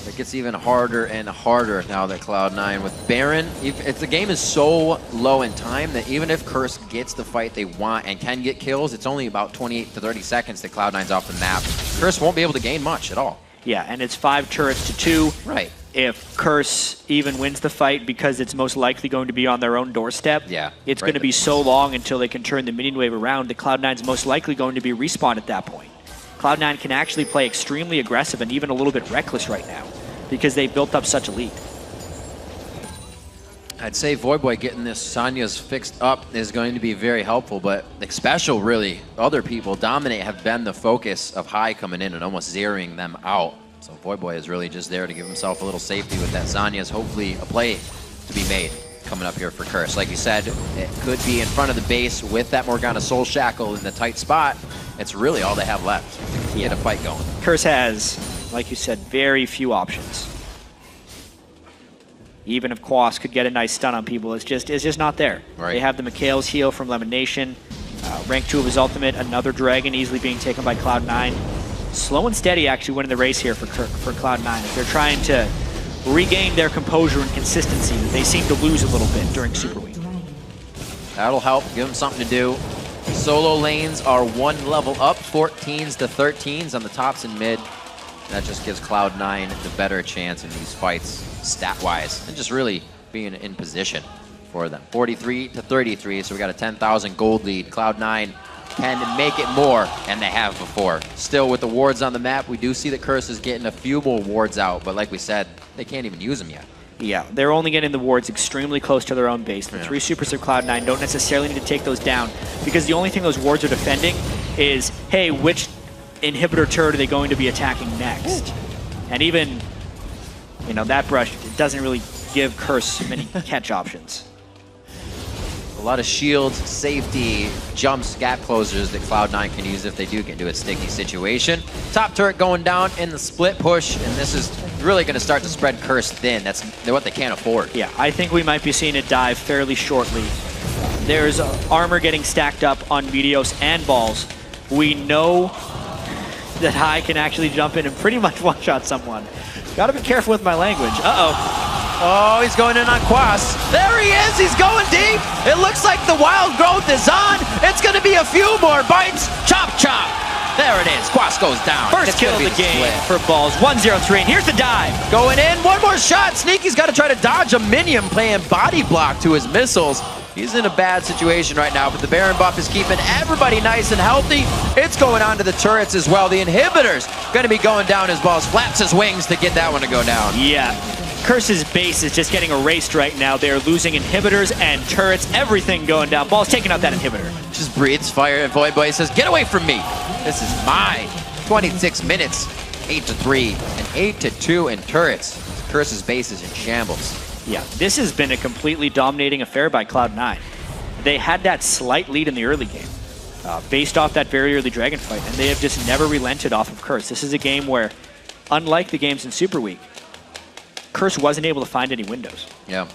It gets even harder and harder now that Cloud9 with Baron. If the game is so low in time that even if Curse gets the fight they want and can get kills, it's only about 28 to 30 seconds that Cloud9's off the map. Curse won't be able to gain much at all. Yeah, and it's 5 turrets to 2. Right. If Curse even wins the fight because it's most likely going to be on their own doorstep, it's going to be so long until they can turn the minion wave around that Cloud9's most likely going to be respawned at that point. Cloud9 can actually play extremely aggressive and even a little bit reckless right now because they built up such a lead. I'd say Voidboy getting this Sanya's fixed up is going to be very helpful, but Xpecial really, other people, Dominate, have been the focus of High coming in and almost zeroing them out. So Voidboy is really just there to give himself a little safety with that Sanya's, hopefully a play to be made coming up here for Curse. Like you said, it could be in front of the base with that Morgana Soul Shackle in the tight spot. It's really all they have left to get a fight going. Curse has, like you said, very few options. Even if Quas could get a nice stun on people, it's just not there. Right. They have the Mikhail's heal from Lemon Nation. Rank 2 of his ultimate, another Dragon easily being taken by Cloud9. Slow and steady actually winning the race here for Cloud9. They're trying to regain their composure and consistency that they seem to lose a little bit during Super Week. That'll help, give them something to do. Solo lanes are 1 level up, 14s to 13s on the tops and mid. That just gives Cloud9 the better chance in these fights, stat-wise, and just really being in position for them. 43 to 33, so we got a 10,000 gold lead. Cloud9 can make it more, and they have before. Still, with the wards on the map, we do see that Curse is getting a few more wards out, but like we said, they can't even use them yet. Yeah, they're only getting the wards extremely close to their own base. The 3 supers of Cloud9 don't necessarily need to take those down, because the only thing those wards are defending is, hey, which inhibitor turret are they going to be attacking next? And even, you know, that brush, it doesn't really give Curse many catch options. A lot of shields, safety, jumps, gap closers that Cloud9 can use if they do get into a sticky situation. Top turret going down in the split push, and this is really going to start to spread Curse thin. That's what they can't afford. Yeah, I think we might be seeing it dive fairly shortly. There's armor getting stacked up on Meteos and Balls. We know that High can actually jump in and pretty much one-shot someone. Gotta be careful with my language. Uh-oh. Oh, he's going in on Quas. There he is, he's going deep. It looks like the wild growth is on. It's gonna be a few more bites. Chop, chop. There it is, Quas goes down. First kill of the game for Balls, 1-0-3, and here's the dive. Going in, one more shot. Sneaky's gotta try to dodge a minion playing body block to his missiles. He's in a bad situation right now, but the Baron buff is keeping everybody nice and healthy. It's going on to the turrets as well. The inhibitor's gonna be going down as Balls flaps his wings to get that one to go down. Yeah. Curse's base is just getting erased right now. They're losing inhibitors and turrets, everything going down. Ball's taking out that inhibitor. Just breathes fire, and Void Boy says, get away from me. This is my 26 minutes, 8-3, and 8-2 in turrets. Curse's base is in shambles. Yeah, this has been a completely dominating affair by Cloud9. They had that slight lead in the early game, based off that very early Dragon fight, and they have just never relented off of Curse. This is a game where, unlike the games in Super Week, Curse wasn't able to find any windows. Yeah.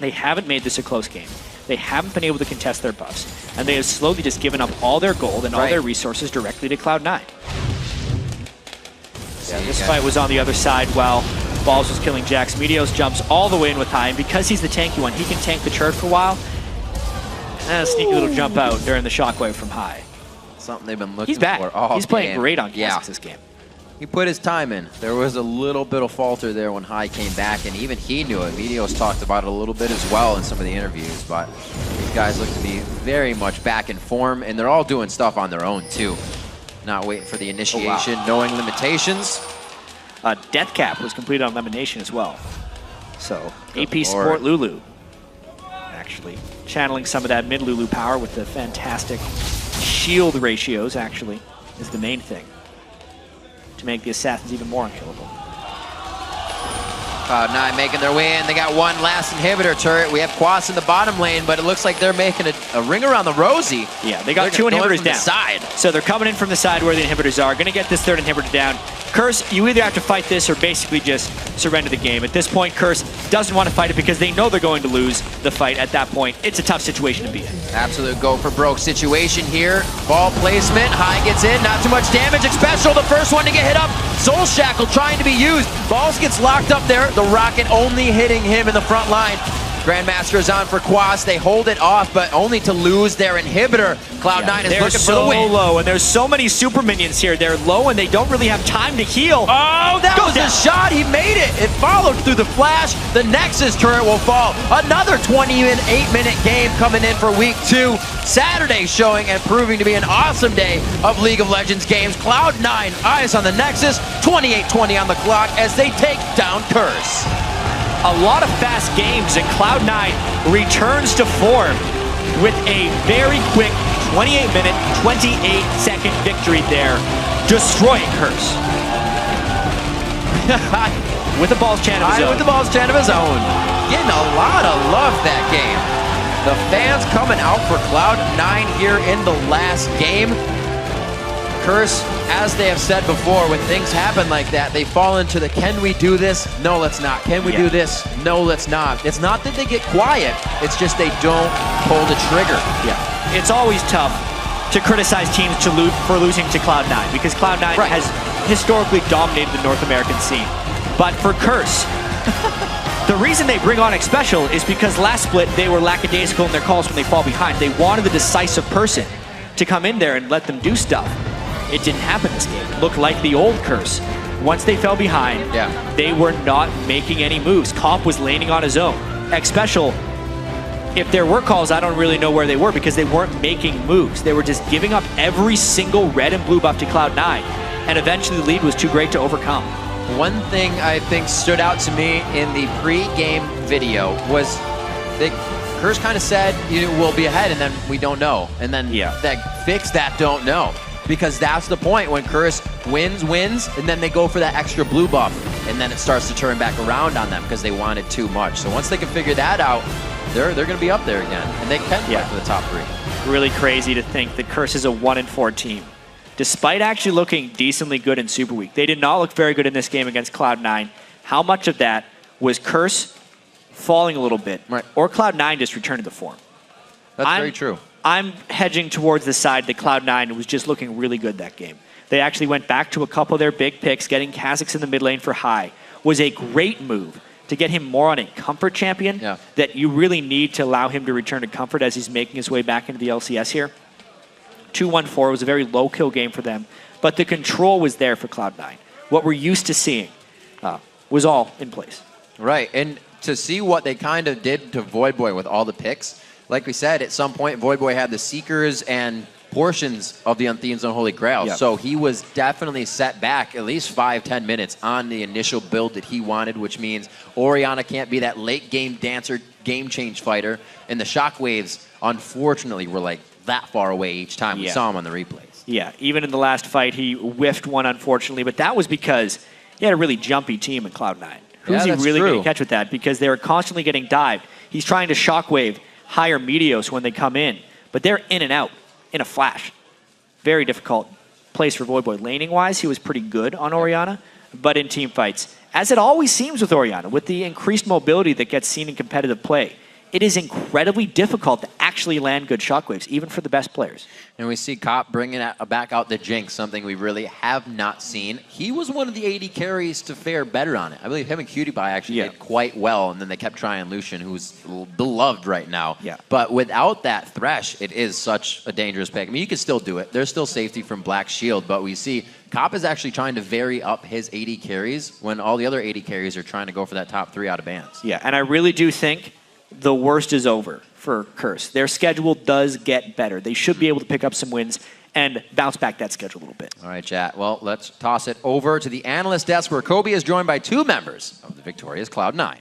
They haven't made this a close game. They haven't been able to contest their buffs, and they have slowly just given up all their gold and all their resources directly to Cloud9. Yeah, this fight was on the other side while Balls was killing Jax. Meteos jumps all the way in with High, and because he's the tanky one, he can tank the turret for a while. And a sneaky little jump out during the shockwave from High. Something they've been looking He's back. for all He's playing game. great on Classics this game. He put his time in. There was a little bit of falter there when High came back, and even he knew it. Meteos talked about it a little bit as well in some of the interviews, but these guys look to be very much back in form, and they're all doing stuff on their own, too. Not waiting for the initiation, knowing limitations. Death Cap was completed on Lemonation as well. So, AP Sport Lulu. Actually, channeling some of that mid Lulu power with the fantastic shield ratios, actually, is the main thing to make the Assassins even more unkillable. Cloud9 making their way in. They got one last inhibitor turret. We have Quas in the bottom lane, but it looks like they're making a ring around the rosy. Yeah, they got 2 inhibitors down. The side. So they're coming in from the side where the inhibitors are. Going to get this 3rd inhibitor down. Curse, you either have to fight this or basically just surrender the game. At this point, Curse doesn't want to fight it because they know they're going to lose the fight at that point. It's a tough situation to be in. Absolute go for broke situation here. Ball placement. High gets in. Not too much damage. Especially the first one to get hit up. Soul Shackle trying to be used. Balls gets locked up there. The rocket only hitting him in the front line. Grandmaster is on for Quas. They hold it off, but only to lose their inhibitor. Cloud9 is looking for the win. They're so low, and there's so many super minions here. They're low, and they don't really have time to heal. Oh, that was a shot. He made it. It followed through the flash. The Nexus turret will fall. Another 28-minute game coming in for week 2. Saturday showing and proving to be an awesome day of League of Legends games. Cloud9 eyes on the Nexus. 28-20 on the clock as they take down Curse. A lot of fast games, and Cloud9 returns to form with a very quick 28-minute, 28-second victory there, destroying Curse. With the Balls chant of his own. With the Balls chant of his own. getting a lot of love that game. The fans coming out for Cloud9 here in the last game. Curse, as they have said before, when things happen like that, they fall into the can we do this? No, let's not. Can we do this? No, let's not. It's not that they get quiet, it's just they don't pull the trigger. Yeah. It's always tough to criticize teams for losing to Cloud9 because Cloud9 has historically dominated the North American scene. But for Curse, the reason they bring on Xpecial is because last split they were lackadaisical in their calls when they fall behind. They wanted the decisive person to come in there and let them do stuff. It didn't happen this game. It looked like the old Curse. Once they fell behind, they were not making any moves. Comp was laning on his own. Xpecial, if there were calls, I don't really know where they were because they weren't making moves. They were just giving up every single red and blue buff to Cloud9, and eventually the lead was too great to overcome. One thing I think stood out to me in the pre-game video was that Curse kind of said, we'll be ahead, and then we don't know. And then that fix that don't know. Because that's the point when Curse wins, and then they go for that extra blue buff, and then it starts to turn back around on them because they wanted too much. So once they can figure that out, they're going to be up there again, and they can fight for the top 3. Really crazy to think that Curse is a 1-4 team. Despite actually looking decently good in Super Week, they did not look very good in this game against Cloud9. How much of that was Curse falling a little bit, or Cloud9 just returning to form? That's very true. I'm hedging towards the side that Cloud9 was just looking really good that game. They actually went back to a couple of their big picks. Getting Kha'Zix in the mid lane for High was a great move to get him more on a comfort champion that you really need to allow him to return to comfort as he's making his way back into the LCS here. 2-1-4 was a very low kill game for them, but the control was there for Cloud9. What we're used to seeing was all in place. Right, and to see what they kind of did to Voidboy with all the picks, like we said, at some point, Voidboy had the Seekers and portions of the Unseen Unholy Grail. So he was definitely set back at least 5-10 minutes on the initial build that he wanted, which means Orianna can't be that late game dancer, game change fighter. And the Shockwaves, unfortunately, were like that far away each time we saw him on the replays. Yeah, even in the last fight, he whiffed one, unfortunately. But that was because he had a really jumpy team in Cloud9. Who's he really going to catch with that? Because they were constantly getting dived. He's trying to Shockwave higher Meteos when they come in, but they're in and out in a flash. Very difficult place for Voidboy. Laning-wise, he was pretty good on Orianna, but in team fights, as it always seems with Orianna, with the increased mobility that gets seen in competitive play, it is incredibly difficult to actually land good shockwaves, even for the best players. And we see Cop bringing back out the Jinx, something we really have not seen. He was one of the AD carries to fare better on it. I believe him and Cutie Pie actually did quite well, and then they kept trying Lucian, who's beloved right now. But without that Thresh, it is such a dangerous pick. I mean, you can still do it. There's still safety from Black Shield, but we see Cop is actually trying to vary up his AD carries when all the other AD carries are trying to go for that top 3 out of bans. Yeah, and I really do think the worst is over for Curse. Their schedule does get better. They should be able to pick up some wins and bounce back that schedule a little bit. All right, chat. Well, let's toss it over to the analyst desk where Kobe is joined by 2 members of the victorious Cloud9.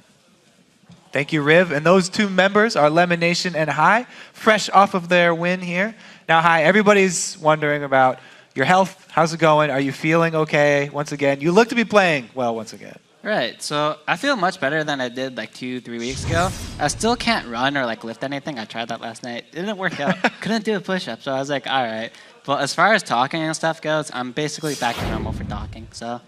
Thank you, Riv. And those 2 members are Lemon Nation and High, fresh off of their win here. Now, High, everybody's wondering about your health. How's it going? Are you feeling okay once again? You look to be playing well once again. Right, so I feel much better than I did like 2-3 weeks ago. I still can't run or like lift anything. I tried that last night. It didn't work out. Couldn't do a push-up, so I was like, all right. But as far as talking and stuff goes, I'm basically back to normal for talking, so.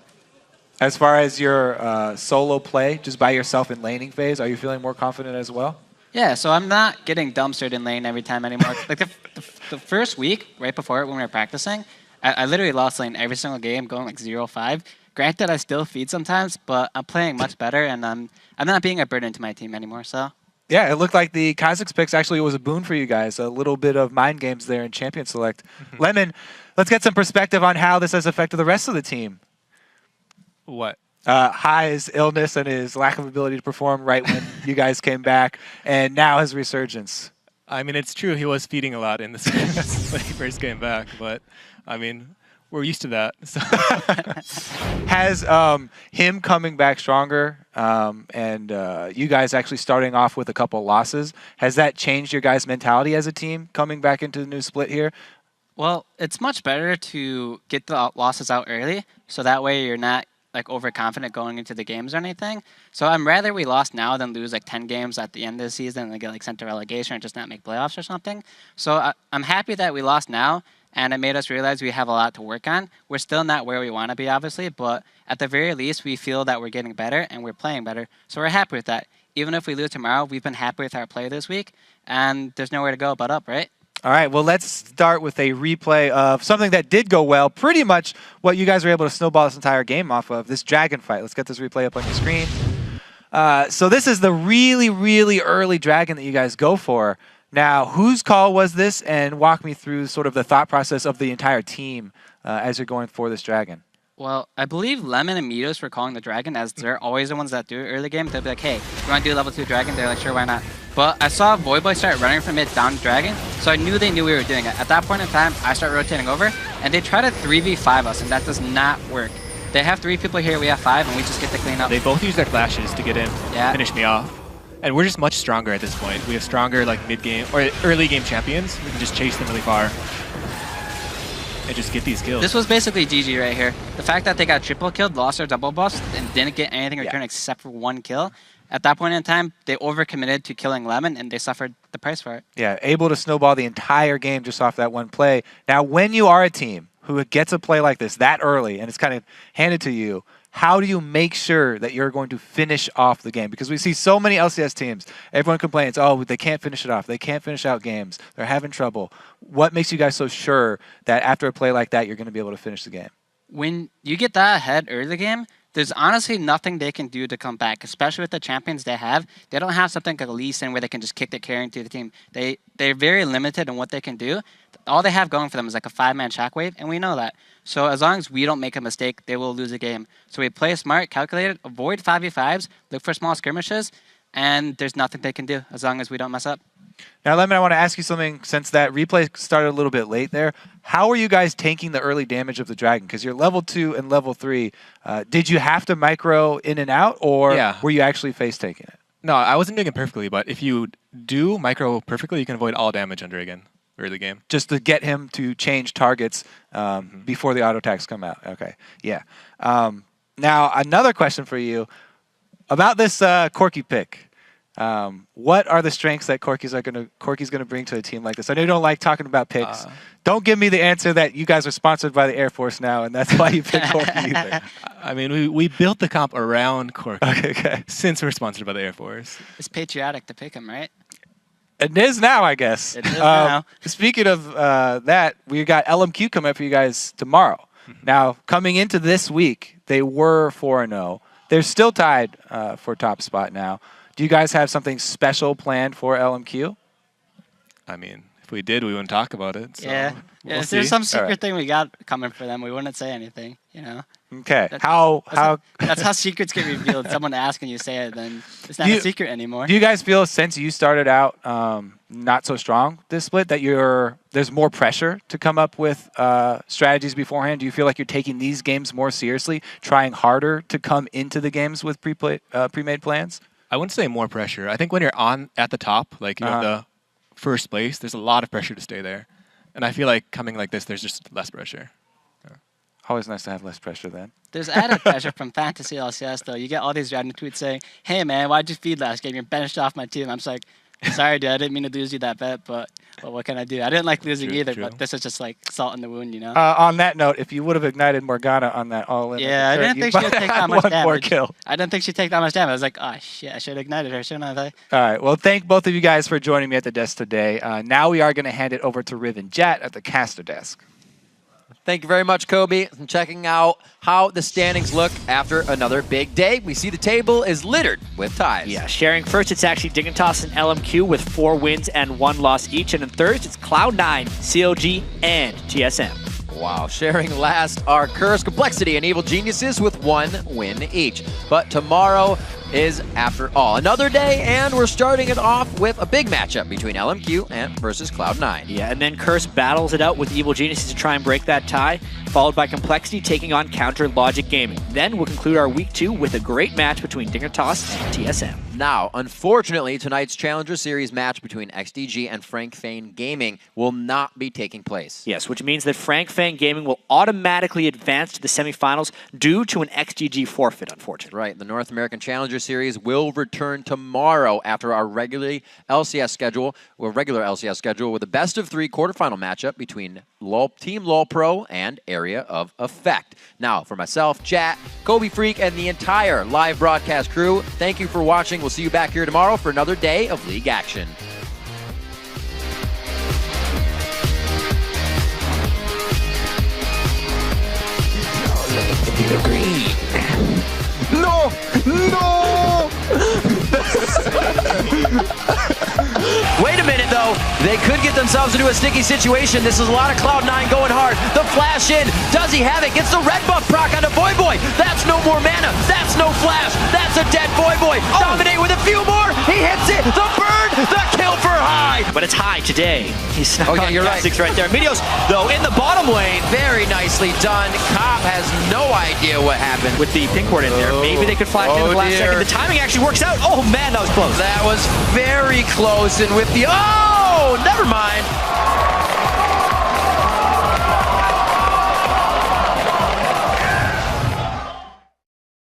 As far as your solo play, just by yourself in laning phase, are you feeling more confident as well? Yeah, so I'm not getting dumpstered in lane every time anymore. Like the first week, right before it when we were practicing, I literally lost lane every single game, going like 0-5. Granted, I still feed sometimes, but I'm playing much better, and I'm not being a burden to my team anymore, so. Yeah, it looked like the Kha'Zix picks actually was a boon for you guys. A little bit of mind games there in Champion Select. Lemon, let's get some perspective on how this has affected the rest of the team. What? High's illness and his lack of ability to perform right when you guys came back, and now his resurgence. I mean, it's true he was feeding a lot in the scrims when he first came back, but, I mean, we're used to that. So. Has him coming back stronger and you guys actually starting off with a couple losses, has that changed your guys' mentality as a team coming back into the new split here? Well, it's much better to get the losses out early, so that way you're not like overconfident going into the games or anything. So I'm rather we lost now than lose like 10 games at the end of the season and get like sent to relegation or just not make playoffs or something. So I'm happy that we lost now, and it made us realize we have a lot to work on. We're still not where we want to be, obviously, but at the very least, we feel that we're getting better and we're playing better. So we're happy with that. Even if we lose tomorrow, we've been happy with our play this week, and there's nowhere to go but up, right? All right, well, let's start with a replay of something that did go well, pretty much what you guys were able to snowball this entire game off of, this dragon fight. Let's get this replay up on your screen. So this is the really, really early dragon that you guys go for. Now, whose call was this? And walk me through sort of the thought process of the entire team as you're going for this dragon. Well, I believe Lemon and Mitos were calling the dragon, as they're always the ones that do it early game. They'll be like, hey, you want to do level 2 dragon? They're like, sure, why not? But I saw Voidboy start running from mid down to dragon, so I knew they knew we were doing it. At that point in time, I start rotating over, and they try to 3v5 us, and that does not work. They have 3 people here, we have 5, and we just get to clean up. They both use their flashes to get in, finish me off. And we're just much stronger at this point. We have stronger like mid-game or early game champions. We can just chase them really far and just get these kills. This was basically GG right here. The fact that they got triple killed, lost their double buffs, and didn't get anything in return except for 1 kill. At that point in time, they overcommitted to killing Lemon, and they suffered the price for it. Yeah, able to snowball the entire game just off that one play. Now, when you are a team who gets a play like this that early, and it's kind of handed to you, how do you make sure that you're going to finish off the game? Because we see so many LCS teams. Everyone complains, oh, they can't finish it off. They can't finish out games. They're having trouble. What makes you guys so sure that after a play like that, you're going to be able to finish the game? When you get that ahead early game, there's honestly nothing they can do to come back, especially with the champions they have. They don't have something like a Lee Sin where they can just kick the carry into the team. They're very limited in what they can do. All they have going for them is like a 5-man shockwave, and we know that. So as long as we don't make a mistake, they will lose a game. So we play smart, calculated, avoid 5v5s, look for small skirmishes, and there's nothing they can do as long as we don't mess up. Now, Lemon, I want to ask you something. Since that replay started a little bit late there, how are you guys tanking the early damage of the dragon? Because you're level 2 and level 3. Did you have to micro in and out, or were you actually face taking it? No, I wasn't doing it perfectly, but if you do micro perfectly, you can avoid all damage on dragon early game. Just to get him to change targets before the auto attacks come out. Okay, yeah. Now, another question for you about this Corki pick. What are the strengths that Corki's gonna bring to a team like this? I know you don't like talking about picks. Don't give me the answer that you guys are sponsored by the Air Force now, and that's why you picked Corki either. I mean, we built the comp around Corki. Okay. Since we're sponsored by the Air Force. It's patriotic to pick him, right? It is now, I guess. It is now. Speaking of that, we got LMQ coming up for you guys tomorrow. Now, coming into this week, they were 4-0. They're still tied for top spot now. Do you guys have something special planned for LMQ? I mean, if we did, we wouldn't talk about it. So we'll if there's some secret thing we got coming for them, we wouldn't say anything, you know? Okay. That's how secrets get revealed. Someone asking you say it, then it's not a secret anymore. Do you guys feel, since you started out not so strong this split, that there's more pressure to come up with strategies beforehand? Do you feel like you're taking these games more seriously, trying harder to come into the games with pre-made plans? I wouldn't say more pressure. I think when you're at the top, like you have the first place, there's a lot of pressure to stay there. And I feel like coming like this, there's just less pressure. Always nice to have less pressure then. There's added pressure from Fantasy LCS, though. You get all these random tweets saying, hey, man, why'd you feed last game? You're benched off my team. I'm just like, sorry, dude, I didn't mean to lose you that bet, but well, what can I do? I didn't like losing either, but this is just like salt in the wound, you know? On that note, if you would have ignited Morgana on that all-in, I didn't think she would take that much damage. More kill. I didn't think she'd take that much damage. I was like, oh, shit, I should have ignited her, shouldn't I? All right, well, thank both of you guys for joining me at the desk today. Now we are going to hand it over to Riv and Jet at the caster desk. Thank you very much, Kobe. I'm checking out how the standings look after another big day. We see the table is littered with ties. Yeah, sharing first, it's actually Dignitas and LMQ with 4 wins and 1 loss each. And in third, it's Cloud9, COG, and TSM. Wow, sharing last are Curse, Complexity, and Evil Geniuses with 1 win each. But tomorrow is, after all, another day, and we're starting it off with a big matchup between LMQ and versus Cloud9. Yeah, and then Curse battles it out with Evil Geniuses to try and break that tie, followed by Complexity taking on Counter Logic Gaming. Then we'll conclude our Week 2 with a great match between Dignitas and TSM. Now, unfortunately, tonight's Challenger Series match between XDG and Frank Fane Gaming will not be taking place. Yes, which means that Frank Fane Gaming will automatically advance to the semifinals due to an XDG forfeit, unfortunately. Right. The North American Challenger Series will return tomorrow after our regular LCS schedule with a best-of-3 quarterfinal matchup between Team LOL Pro and Area of Effect. Now, for myself, Chat, Kobe Freak, and the entire live broadcast crew, thank you for watching. We'll see you back here tomorrow for another day of League action. No! No! Wait a minute, though. They could get themselves into a sticky situation. This is a lot of Cloud9 going hard. The flash in. Does he have it? Gets the red buff proc onto Voyboy. That's no more mana. That's no flash. That's a dead Voyboy. Oh. Dominate with a few more. He hits it. The burn. The kill for High. But it's High today. He's snuck on you're right. right there. Meteos, though, in the bottom lane. Very nicely done. Cobb has no idea what happened. With the pink ward in there. Maybe they could flash in the last second. The timing actually works out. Oh, man, that was close. That was very close. And with the... Oh, never mind.